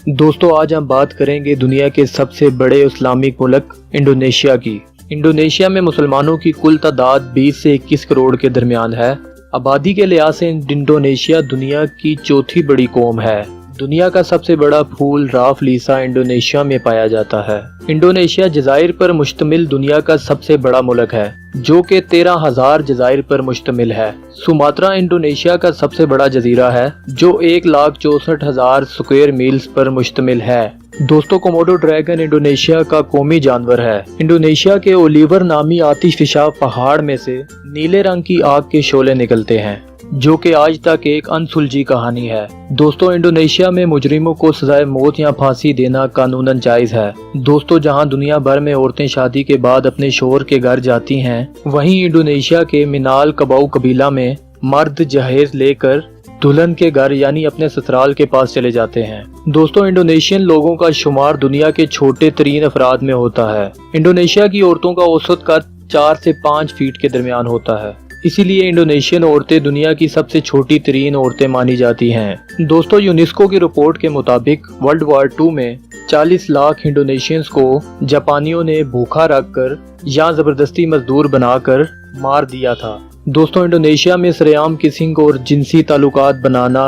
دوستو آج ہم بات کریں گے دنیا کے سب سے بڑے اسلامک ملک انڈونیشیا کی۔ انڈونیشیا میں مسلمانوں کی کل تعداد 20 سے 21 کروڑ کے درمیان ہے۔ آبادی کے لحاظ سے انڈونیشیا دنیا کی چوتھی بڑی قوم ہے۔ دنیا کا سب سے بڑا پھول راف لیسا انڈونیشیا میں پایا جاتا ہے۔ انڈونیشیا جزائر پر مشتمل دنیا کا سب سے بڑا ملک ہے، جو کہ 13,000 جزائر پر مشتمل ہے۔ سماترا انڈونیشیا کا سب سے بڑا جزیرہ ہے، جو 1,64,000 اسکوائر میلز پر مشتمل ہے۔ دوستو کوموڈو ڈریگن انڈونیشیا کا قومی جانور ہے۔ انڈونیشیا کے اولیور نامی آتش فشاں پہاڑ میں سے نیلے رنگ کی آگ کے شعلے نکلتے ہیں، جو کہ آج تک ایک انسلجھی کہانی ہے۔ دوستو انڈونیشیا میں مجرموں کو سزائے موت یا پھانسی دینا قانوناً جائز ہے۔ دوستو جہاں دنیا بھر میں عورتیں شادی کے بعد اپنے شوہر کے گھر جاتی ہیں، وہیں انڈونیشیا کے منال کباؤ قبیلہ میں مرد جہیز لے کر دلہن کے گھر یعنی اپنے سسرال کے پاس چلے جاتے ہیں۔ دوستو انڈونیشین لوگوں کا شمار دنیا کے چھوٹے ترین افراد میں ہوتا ہے۔ انڈونیشیا کی عورتوں کا اوسط قد 4 سے 5 فیٹ کے درمیان ہوتا ہے، اسی لیے انڈونیشین عورتیں دنیا کی سب سے چھوٹی ترین عورتیں مانی جاتی ہیں۔ دوستو یونیسکو کی رپورٹ کے مطابق ورلڈ وار 2 میں 40 لاکھ انڈونیشینز کو جاپانیوں نے بھوکا رکھ کر یا زبردستی مزدور بنا کر مار دیا تھا۔ دوستو انڈونیشیا میں سرعام کسنگ اور جنسی تعلقات بنانا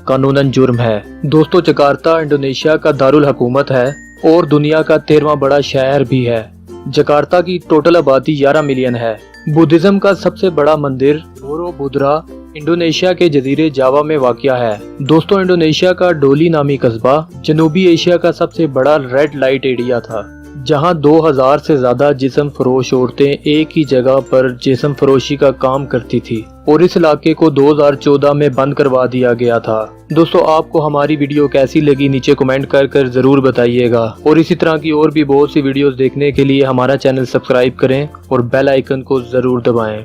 قانوناً جرم ہے۔ دوستو جکارتا انڈونیشیا کا دارالحکومت ہے اور دنیا کا 13واں بڑا شہر بھی ہے۔ جکارتا کی ٹوٹل آبادی 11 ملین ہے۔ بدھزم کا سب سے بڑا مندر بورو بدرا انڈونیشیا کے جزیرے جاوا میں واقع ہے۔ دوستو انڈونیشیا کا ڈولی نامی قصبہ جنوبی ایشیا کا سب سے بڑا ریڈ لائٹ ایریا تھا، جہاں 2000 سے زیادہ جسم فروش عورتیں ایک ہی جگہ پر جسم فروشی کا کام کرتی تھی، اور اس علاقے کو 2014 میں بند کروا دیا گیا تھا۔ دوستو آپ کو ہماری ویڈیو کیسی لگی نیچے کمنٹ کر ضرور بتائیے گا، اور اسی طرح کی اور بھی بہت سی ویڈیوز دیکھنے کے لیے ہمارا چینل سبسکرائب کریں اور بیل آئیکن کو ضرور دبائیں۔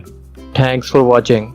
Thanks for watching.